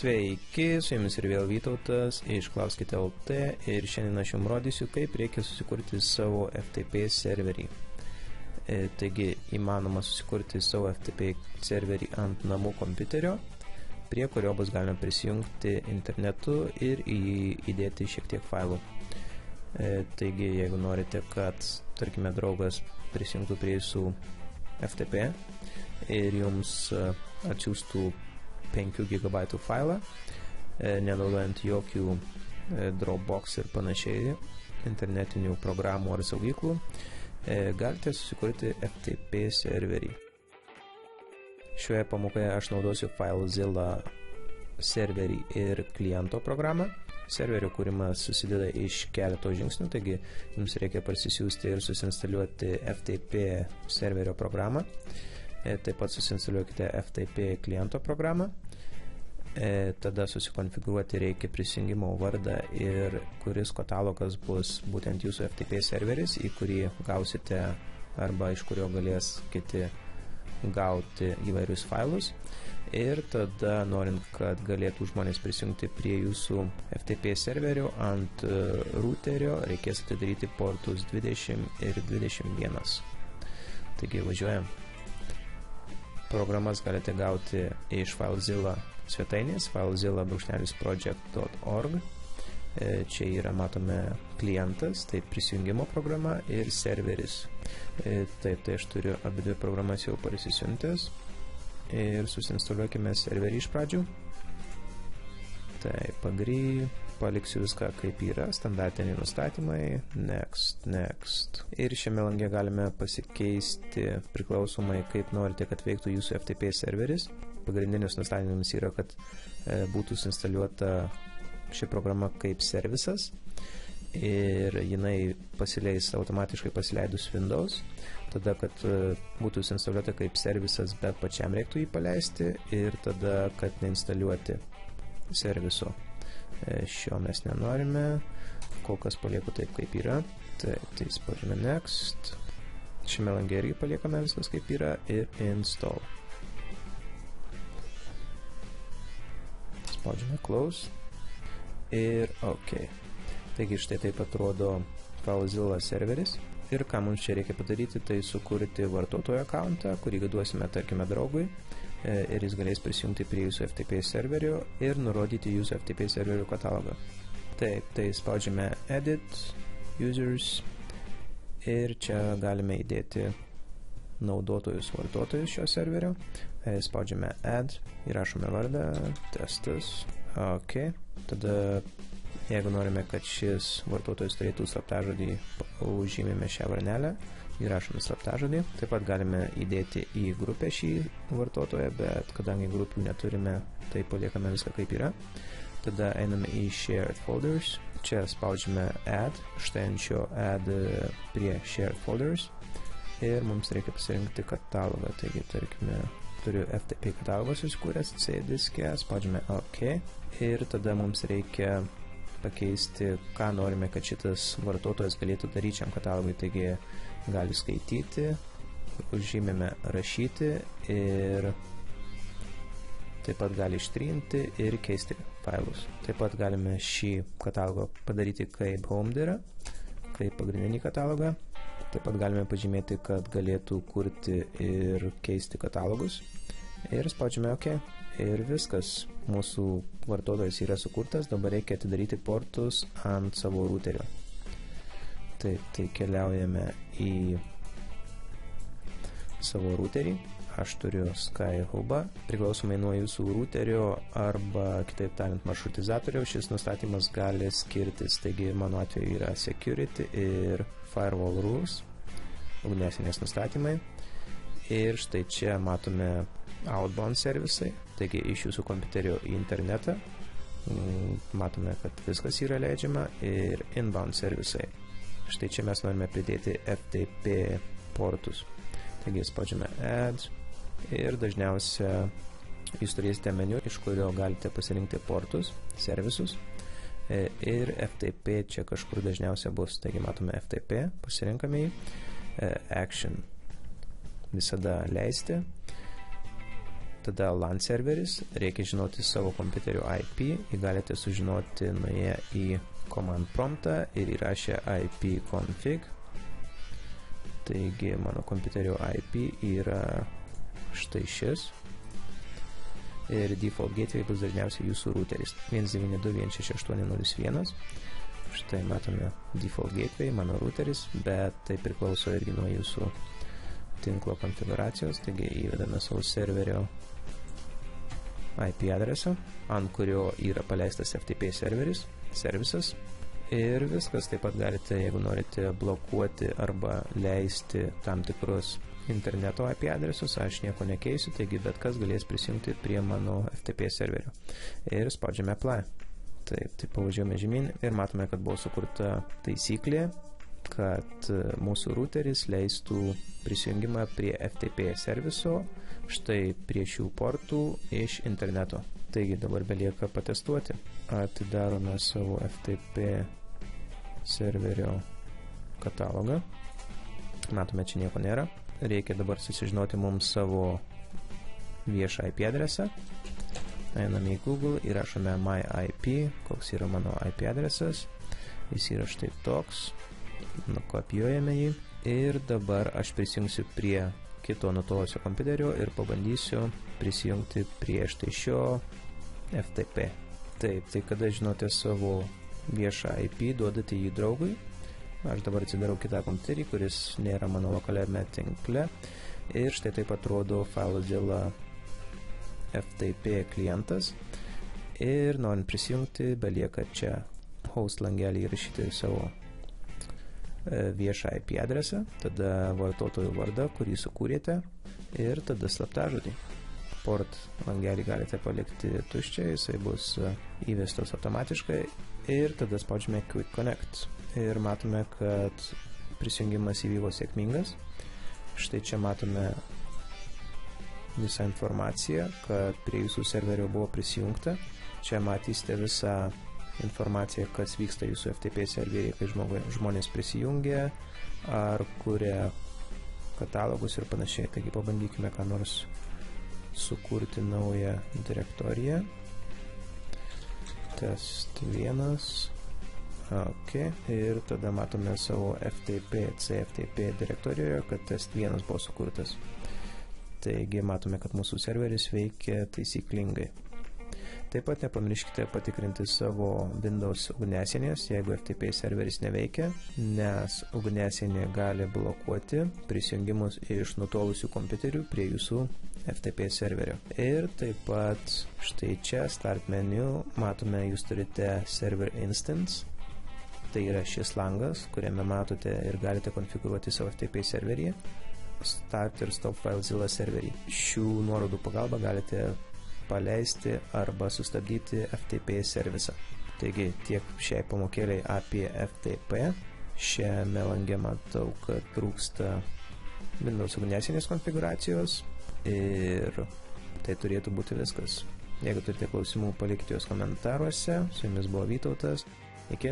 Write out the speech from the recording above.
Sveiki, su jumis ir vėl Vytautas iš Klauskite LT ir šiandien aš jums rodysiu, kaip reikia susikurti savo FTP serverį. Taigi, įmanoma susikurti savo FTP serverį ant namų kompiuterio, prie kurio bus galima prisijungti internetu ir įdėti šiek tiek failų. Taigi, jeigu norite, kad, tarkime, draugas prisijungtų prie jūsų FTP ir jums atsiųstų 5 GB failą, nenaudojant jokių Dropbox ir panašiai internetinių programų ar saugyklų, galite susikurti FTP serverį. Šioje pamokoje aš naudosiu FileZilla serverį ir kliento programą. Serverio kūrimas susideda iš keleto žingsnių, taigi jums reikia parsisiųsti ir susinstaliuoti FTP serverio programą. Taip pat susinstaliuokite FTP kliento programą. Tada susikonfigūruoti reikia prisijungimo vardą ir kuris katalogas bus būtent jūsų FTP serveris, į kurį gausite arba iš kurio galės kiti gauti įvairius failus. Ir tada, norint, kad galėtų žmonės prisijungti prie jūsų FTP serverio ant routerio, reikės atidaryti portus 20 ir 21. Taigi važiuojam. Programas galite gauti iš FileZilla svetainės filezilla-project.org. Čia yra, matome, klientas, tai prisijungimo programa ir serveris. Taip, tai aš turiu abi dvi programas jau parsisiuntęs ir susinstaliuokime serverį iš pradžių. Taip, agree, paliksiu viską kaip yra, standartiniai nustatymai, next. Ir šiame lange galime pasikeisti priklausomai, kaip norite, kad veiktų jūsų FTP serveris. Pagrindinis nustatymas yra, kad būtų suinstaliuota ši programa kaip servisas ir jinai pasileis automatiškai pasileidus Windows. Tada, kad būtų suinstaliuota kaip servisas, bet pačiam reiktų jį paleisti ir tada, kad neinstaliuoti serviso. Šio mes nenorime, kol kas palieku taip, kaip yra. Tai spaudžiame next. Šiame lange irgi paliekame viskas kaip yra ir install. Spaudžiame close ir OK. Taigi štai taip atrodo FileZilla serveris. Ir ką mums čia reikia padaryti, tai sukurti vartotojo accountą, kurį duosime, tarkime, draugui, ir jis galės prisijungti prie jūsų FTP serverio ir nurodyti jūsų FTP serverio katalogą. Taip, tai spaudžiame edit, users ir čia galime įdėti naudotojus, vartotojus šio serverio. Spaudžiame add, įrašome vardą, testas, OK. Tada, jeigu norime, kad šis vartotojas turėtų slaptažodį, užžymime šią varnelę, įrašome slaptažodį. Taip pat galime įdėti į grupę šį vartotoją, bet kadangi grupių neturime, tai paliekame viską kaip yra. Tada einame į shared folders. Čia spaudžiame add, štai ant šio add prie shared folders. Ir mums reikia pasirinkti katalogą. Taigi, tarkime, turiu FTP katalogą susikūręs C diske, spaudžiame OK. Ir tada mums reikia pakeisti, ką norime, kad šitas vartotojas galėtų daryti šiam katalogui. Taigi gali skaityti, užžymėme rašyti ir taip pat gali ištrinti ir keisti failus. Taip pat galime šį katalogą padaryti kaip homedirą, kaip pagrindinį katalogą. Taip pat galime pažymėti, kad galėtų kurti ir keisti katalogus. Ir spaudžiame OK. Ir viskas, mūsų vartotojas yra sukurtas, dabar reikia atidaryti portus ant savo routerio. Taip, tai keliaujame į savo routerį. Aš turiu Skyhubą. Priklausomai nuo jūsų routerio arba, kitaip tariant, maršrutizatoriaus, šis nustatymas gali skirtis. Taigi, mano atveju yra security ir firewall rules, ugnesinės nustatymai. Ir štai čia matome outbound servisai, taigi iš jūsų kompiuterio į internetą. Matome, kad viskas yra leidžiama ir inbound servisai. Štai čia mes norime pridėti FTP portus. Taigi spaudžiame add ir dažniausia jūs turėsite meniu, iš kurio galite pasirinkti portus, servisus. Ir FTP čia kažkur dažniausia bus. Taigi matome FTP, pasirinkame jį. Action visada leisti. Tada LAN serveris, reikia žinoti savo kompiuterio IP, jį galite sužinoti nuėję į command promptą ir įrašę ipconfig. Taigi mano kompiuterio IP yra štai šis. Ir default gateway bus dažniausiai jūsų routeris 192.168.0.1. Štai matome default gateway, mano routeris, bet tai priklauso irgi nuo jūsų tinklo konfiguracijos. Taigi įvedame savo serverio IP adresą, ant kurio yra paleistas FTP servisas. Ir viskas. Taip pat galite, jeigu norite, blokuoti arba leisti tam tikrus interneto IP adresus, aš nieko nekeisiu, taigi bet kas galės prisijungti prie mano FTP serverio. Ir spaudžiame apply. Taip, pavažiuojame žemyn ir matome, kad buvo sukurta taisyklė, kad mūsų routeris leistų prisijungimą prie FTP serviso štai prie šių portų iš interneto. Taigi dabar belieka patestuoti. Atidarome savo FTP serverio katalogą. Matome, čia nieko nėra. Reikia dabar susižinoti mums savo viešą IP adresą. Einame į Google, įrašome my IP, koks yra mano IP adresas. Jis yra štai toks. Nukopijuojame jį. Ir dabar aš prisijungsiu prie kito nutolusio kompiuterio ir pabandysiu prisijungti prie štai šio FTP. Taip, tai kada žinote savo viešą IP, duodate jį draugui. Aš dabar atsidarau kitą kompiuterį, kuris nėra mano lokaliame tinkle. Ir štai taip atrodo FileZilla FTP klientas. Ir norint prisijungti, belieka čia host langelį įrašyti savo viešą IP adresą, tada vartotojo vardą, kurį sukūrėte, ir tada slaptažodį. Port langelį galite palikti tuščiai, jisai bus įvestas automatiškai ir tada spaudžiame Quick Connect. Ir matome, kad prisijungimas įvyko sėkmingas. Štai čia matome visą informaciją, kad prie jūsų serverio buvo prisijungta. Čia matysite visą informaciją, kas vyksta jūsų FTP serveryje, kai žmonės prisijungia ar kuria katalogus ir panašiai. Taigi pabandykime ką nors sukurti naują direktoriją. Test1. Ok, ir tada matome savo CFTP direktorijoje, kad test1 buvo sukurtas. Taigi matome, kad mūsų serveris veikia taisyklingai. Taip pat nepamirškite patikrinti savo Windows ugniasienės, jeigu FTP serveris neveikia, nes ugniasienė gali blokuoti prisijungimus iš nutolusių kompiuterių prie jūsų FTP serverio. Ir taip pat štai čia Start menu matome, jūs turite Server Instance. Tai yra šis langas, kuriame matote ir galite konfigūruoti savo FTP serveryje. Start ir Stop FileZilla serverį. Šių nuorodų pagalba galite paleisti arba sustabdyti FTP servisą. Taigi tiek šiai pamokėliai apie FTP. Šiame lange matau, kad trūksta Windows ugniasienės konfiguracijos ir tai turėtų būti viskas. Jeigu turite klausimų, palikite juos komentaruose. Su jumis buvo Vytautas. Iki.